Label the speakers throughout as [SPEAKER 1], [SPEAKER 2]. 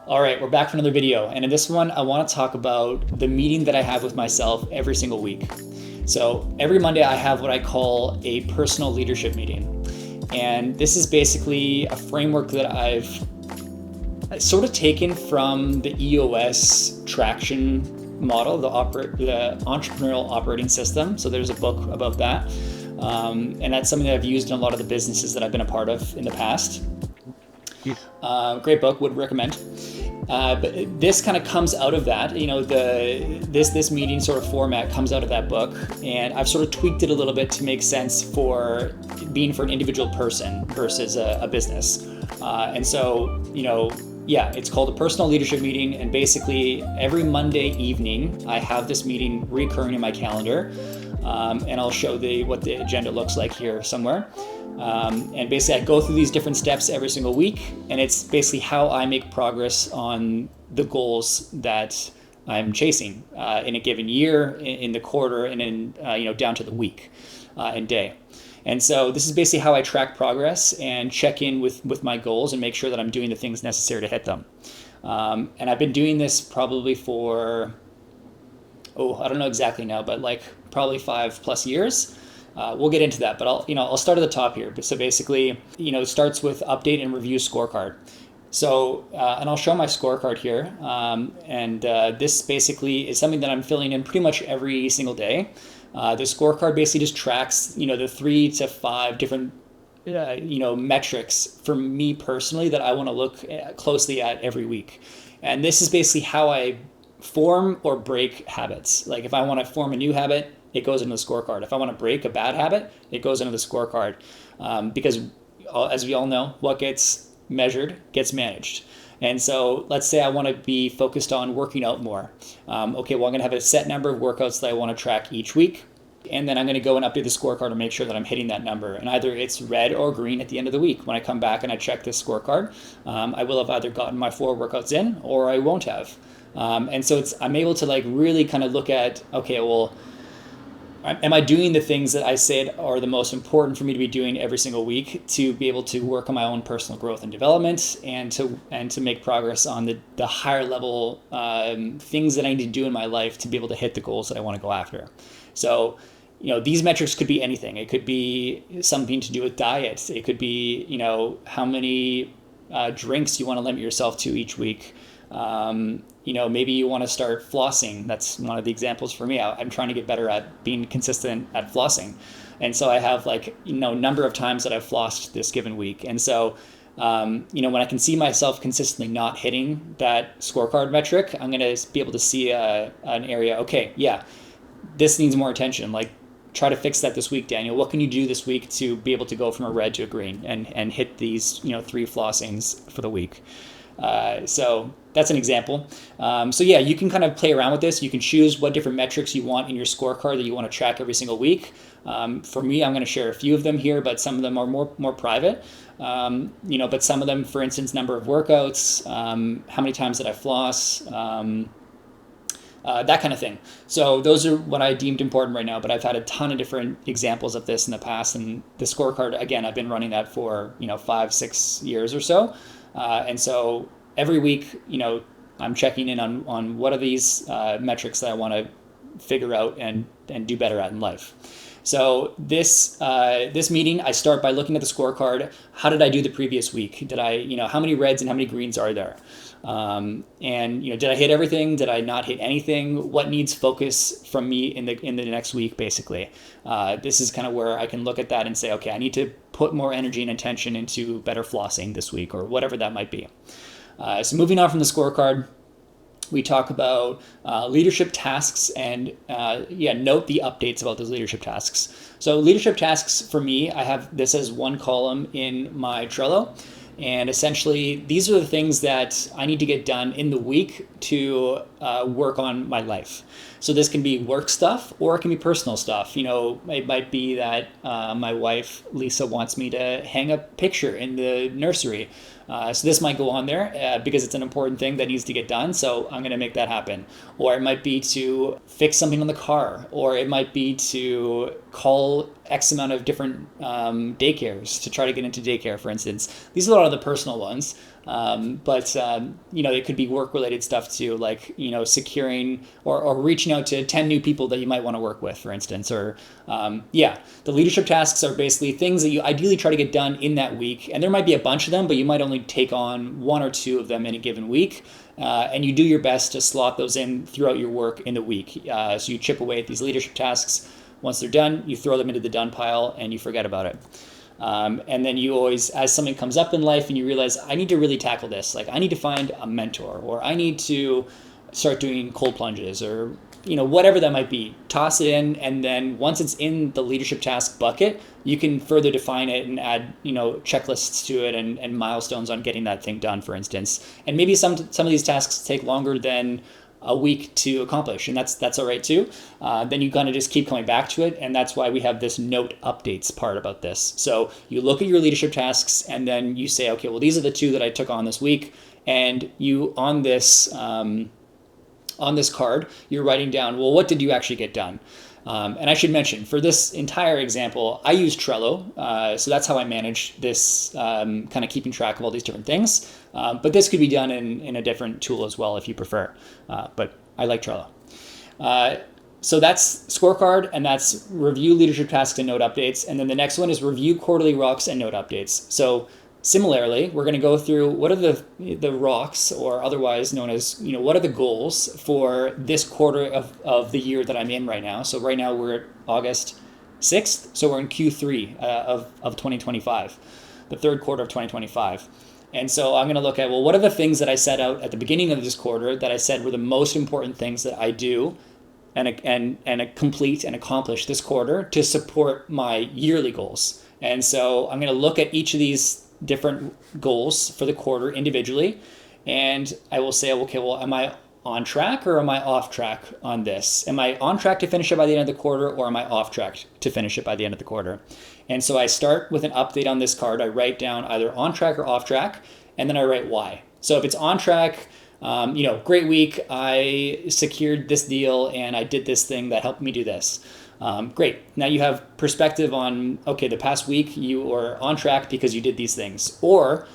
[SPEAKER 1] All right, we're back for another video. And in this one, I want to talk about the meeting that I have with myself every single week. So every Monday, I have what I call a personal leadership meeting. And this is basically a framework that I've sort of taken from the EOS traction model, the entrepreneurial operating system. So there's a book about that. And that's something that I've used in a lot of the businesses that I've been a part of in the past. Great book, would recommend. But this kind of comes out of that, this meeting sort of format comes out of that book, and I've sort of tweaked it a little bit to make sense for being for an individual person versus a business. It's called a personal leadership meeting, and basically every Monday evening I have this meeting recurring in my calendar, and I'll show what the agenda looks like here somewhere. And basically I go through these different steps every single week, and it's basically how I make progress on the goals that I'm chasing in a given year, in the quarter, and in down to the week and day. And so this is basically how I track progress and check in with my goals and make sure that I'm doing the things necessary to hit them. And I've been doing this probably for, I don't know exactly now, but like probably 5+ years. We'll get into that, but I'll start at the top here. So basically, it starts with update and review scorecard. So, and I'll show my scorecard here. This basically is something that I'm filling in pretty much every single day. The scorecard basically just tracks, the 3 to 5 different, metrics for me personally that I want to look closely at every week. And this is basically how I form or break habits. Like if I want to form a new habit, it goes into the scorecard. If I want to break a bad habit, it goes into the scorecard. Because as we all know, what gets measured gets managed. And so let's say I want to be focused on working out more. I'm going to have a set number of workouts that I want to track each week. And then I'm going to go and update the scorecard and make sure that I'm hitting that number. And either it's red or green at the end of the week. When I come back and I check this scorecard, I will have either gotten my 4 workouts in or I won't have. And so I'm able to really kind of look at, am I doing the things that I said are the most important for me to be doing every single week to be able to work on my own personal growth and development and to make progress on the higher level things that I need to do in my life to be able to hit the goals that I want to go after. So, these metrics could be anything. It could be something to do with diet. It could be, how many drinks you want to limit yourself to each week. Maybe you want to start flossing. That's one of the examples for me. I'm trying to get better at being consistent at flossing. And so I have number of times that I've flossed this given week. And so, when I can see myself consistently not hitting that scorecard metric, I'm going to be able to see an area. This needs more attention. Try to fix that this week, Daniel. What can you do this week to be able to go from a red to a green and hit these, 3 flossings for the week? So that's an example. You can kind of play around with this. You can choose what different metrics you want in your scorecard that you want to track every single week. For me, I'm going to share a few of them here, but some of them are more private. But some of them, for instance, number of workouts, how many times did I floss, that kind of thing. So those are what I deemed important right now, but I've had a ton of different examples of this in the past. And the scorecard, again, I've been running that for, 5-6 years or so. And so every week, I'm checking in on what are these metrics that I want to figure out and do better at in life. So this meeting, I start by looking at the scorecard. How did I do the previous week? Did I, how many reds and how many greens are there? Did I hit everything? Did I not hit anything? What needs focus from me in the next week, basically? This is kind of where I can look at that and say, okay, I need to put more energy and attention into better flossing this week, or whatever that might be. So moving on from the scorecard, we talk about leadership tasks and note the updates about those leadership tasks. So leadership tasks for me, I have this as one column in my Trello. And essentially, these are the things that I need to get done in the week to work on my life. So this can be work stuff or it can be personal stuff. It might be that my wife, Lisa, wants me to hang a picture in the nursery. So this might go on there because it's an important thing that needs to get done. So I'm going to make that happen. Or it might be to fix something on the car. Or it might be to call X amount of different daycares to try to get into daycare, for instance. These are a lot of the personal ones. It could be work related stuff too, like, securing or reaching out to 10 new people that you might want to work with, for instance. Or the leadership tasks are basically things that you ideally try to get done in that week. And there might be a bunch of them, but you might only take on one or two of them in a given week. And you do your best to slot those in throughout your work in the week. So you chip away at these leadership tasks. Once they're done, you throw them into the done pile and you forget about it. And then you always, as something comes up in life and you realize, I need to really tackle this, like I need to find a mentor, or I need to start doing cold plunges, or whatever that might be, toss it in. And then once it's in the leadership task bucket, you can further define it and add checklists to it and milestones on getting that thing done, for instance. And maybe some of these tasks take longer than a week to accomplish, and that's all right too. Then you kind of just keep coming back to it, and that's why we have this note updates part about this. So you look at your leadership tasks, and then you say, okay, well, these are the 2 that I took on this week, and you on this card, you're writing down, well, what did you actually get done? And I should mention, for this entire example, I use Trello. So that's how I manage this, kind of keeping track of all these different things. But this could be done in a different tool as well if you prefer. But I like Trello. So that's scorecard, and that's review leadership tasks and note updates. And then the next one is review quarterly rocks and note updates. So similarly, we're going to go through what are the rocks, or otherwise known as, what are the goals for this quarter of the year that I'm in right now. So right now we're at August 6th. So we're in Q3 of 2025, the third quarter of 2025. And so I'm going to look at, well, what are the things that I set out at the beginning of this quarter that I said were the most important things that I do and complete and accomplish this quarter to support my yearly goals. And so I'm going to look at each of these different goals for the quarter individually, and I will say, okay, well, am I on track or am I off track on this? Am I on track to finish it by the end of the quarter, or am I off track to finish it by the end of the quarter? And so I start with an update on this card. I write down either on track or off track, and then I write why. So if it's on track, great week, I secured this deal and I did this thing that helped me do this. Great. Now you have perspective on, okay, the past week you were on track because you did these things, or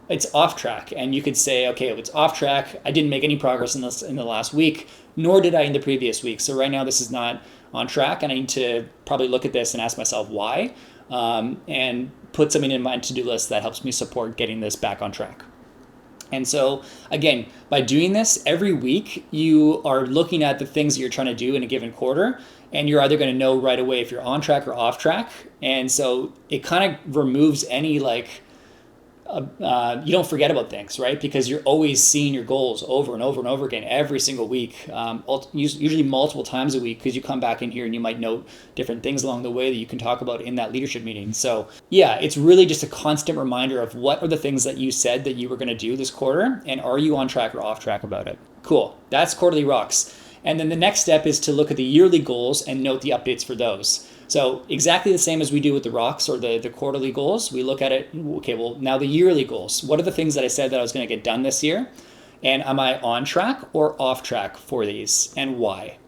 [SPEAKER 1] it's off track. And you could say, okay, if it's off track, I didn't make any progress in the last week, nor did I in the previous week. So right now this is not on track, and I need to probably look at this and ask myself why, and put something in my to-do list that helps me support getting this back on track. And so again, by doing this every week, you are looking at the things that you're trying to do in a given quarter, and you're either going to know right away if you're on track or off track. And so it kind of removes any you don't forget about things, right? Because you're always seeing your goals over and over and over again every single week, usually multiple times a week, because you come back in here and you might note different things along the way that you can talk about in that leadership meeting. So yeah, it's really just a constant reminder of what are the things that you said that you were going to do this quarter, and are you on track or off track about it? Cool. That's quarterly rocks. And then the next step is to look at the yearly goals and note the updates for those. So exactly the same as we do with the rocks or the quarterly goals, we look at it, okay, well, now the yearly goals. What are the things that I said that I was going to get done this year? And am I on track or off track for these, and why?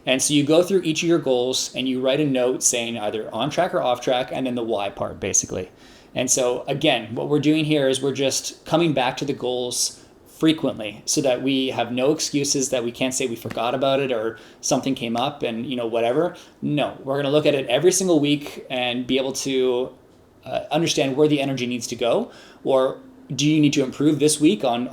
[SPEAKER 1] And so you go through each of your goals and you write a note saying either on track or off track, and then the why part, basically. And so again, what we're doing here is we're just coming back to the goals frequently so that we have no excuses that we can't say we forgot about it or something came up and whatever. No, we're going to look at it every single week and be able to understand where the energy needs to go, or do you need to improve this week on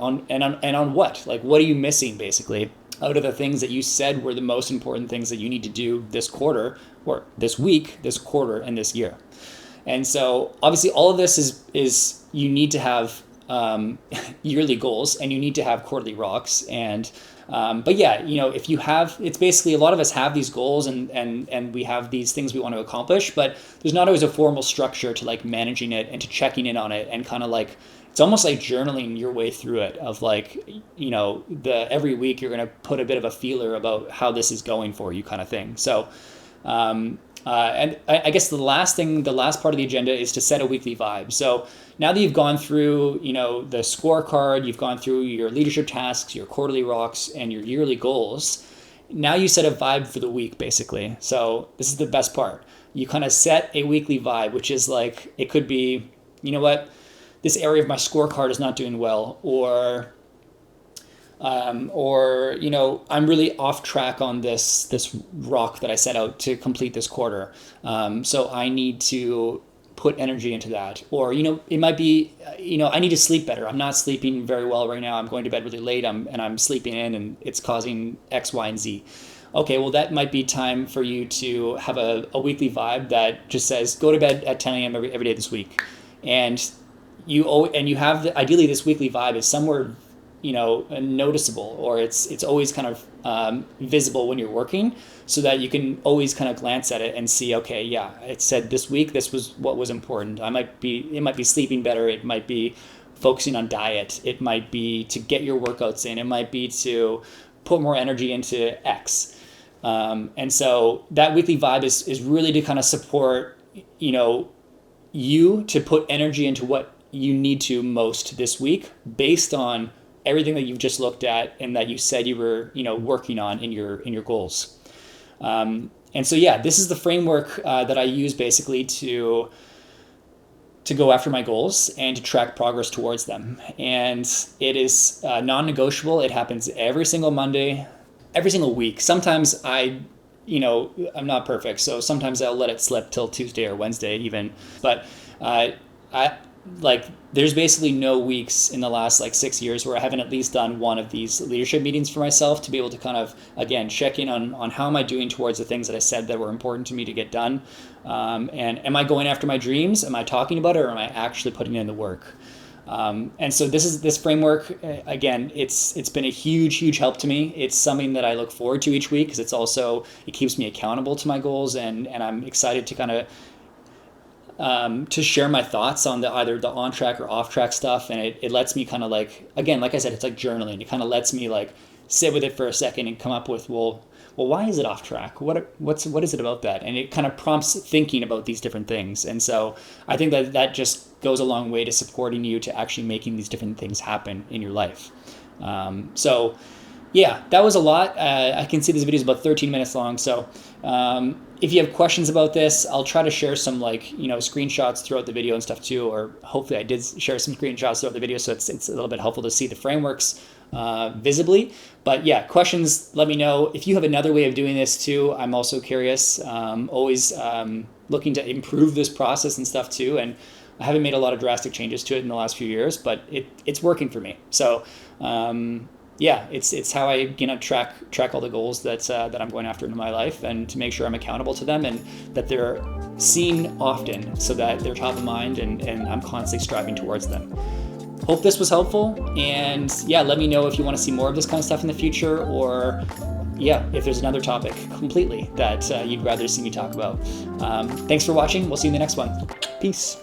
[SPEAKER 1] what? Like, what are you missing basically out of the things that you said were the most important things that you need to do this quarter, or this week, this quarter, and this year? And so obviously all of this is you need to have yearly goals, and you need to have quarterly rocks. And but yeah, if you have, it's basically, a lot of us have these goals and we have these things we want to accomplish, but there's not always a formal structure to like managing it and to checking in on it, and kind of like, it's almost like journaling your way through it, of like, every week you're going to put a bit of a feeler about how this is going for you, kind of thing. So and I guess the last part of the agenda is to set a weekly vibe. So now that you've gone through, the scorecard, you've gone through your leadership tasks, your quarterly rocks, and your yearly goals, now you set a vibe for the week, basically. So this is the best part. You kind of set a weekly vibe, which is like, it could be, this area of my scorecard is not doing well, or I'm really off track on this rock that I set out to complete this quarter. So I need to put energy into that. Or it might be I need to sleep better. I'm not sleeping very well right now. I'm going to bed really late. I'm sleeping in, and it's causing X, Y, and Z. Okay, well, that might be time for you to have a weekly vibe that just says go to bed at 10 a.m. every day this week, and you have ideally this weekly vibe is somewhere noticeable, or it's always kind of visible when you're working, so that you can always kind of glance at it and see, okay, yeah, it said this week this was what was important. It might be sleeping better, it might be focusing on diet, it might be to get your workouts in, it might be to put more energy into X. And so that weekly vibe is really to kind of support you to put energy into what you need to most this week, based on everything that you've just looked at and that you said you were working on in your goals. And so this is the framework that I use basically to go after my goals and to track progress towards them. And it is non-negotiable. It happens every single Monday, every single week. Sometimes I'm not perfect, so sometimes I'll let it slip till Tuesday or Wednesday even. But there's basically no weeks in the last 6 years where I haven't at least done one of these leadership meetings for myself, to be able to kind of, again, check in on how am I doing towards the things that I said that were important to me to get done. And am I going after my dreams? Am I talking about it, or am I actually putting in the work? And so this framework, again, it's been a huge help to me. It's something that I look forward to each week, because it keeps me accountable to my goals, and I'm excited to kind of to share my thoughts on either the on track or off track stuff. And it lets me kind of again, like I said, it's like journaling. It kind of lets me sit with it for a second and come up with, well, why is it off track? What is it about that? And it kind of prompts thinking about these different things. And so I think that just goes a long way to supporting you to actually making these different things happen in your life. So yeah, that was a lot. I can see this video is about 13 minutes long. So if you have questions about this, I'll try to share some screenshots throughout the video and stuff too, or hopefully I did share some screenshots throughout the video, so it's a little bit helpful to see the frameworks visibly. But yeah, questions, let me know. If you have another way of doing this too, I'm also curious. Always looking to improve this process and stuff too. And I haven't made a lot of drastic changes to it in the last few years, but it's working for me. So it's how I track all the goals that I'm going after in my life, and to make sure I'm accountable to them, and that they're seen often, so that they're top of mind, and I'm constantly striving towards them. Hope this was helpful, and let me know if you want to see more of this kind of stuff in the future, or if there's another topic completely that you'd rather see me talk about. Thanks for watching. We'll see you in the next one. Peace.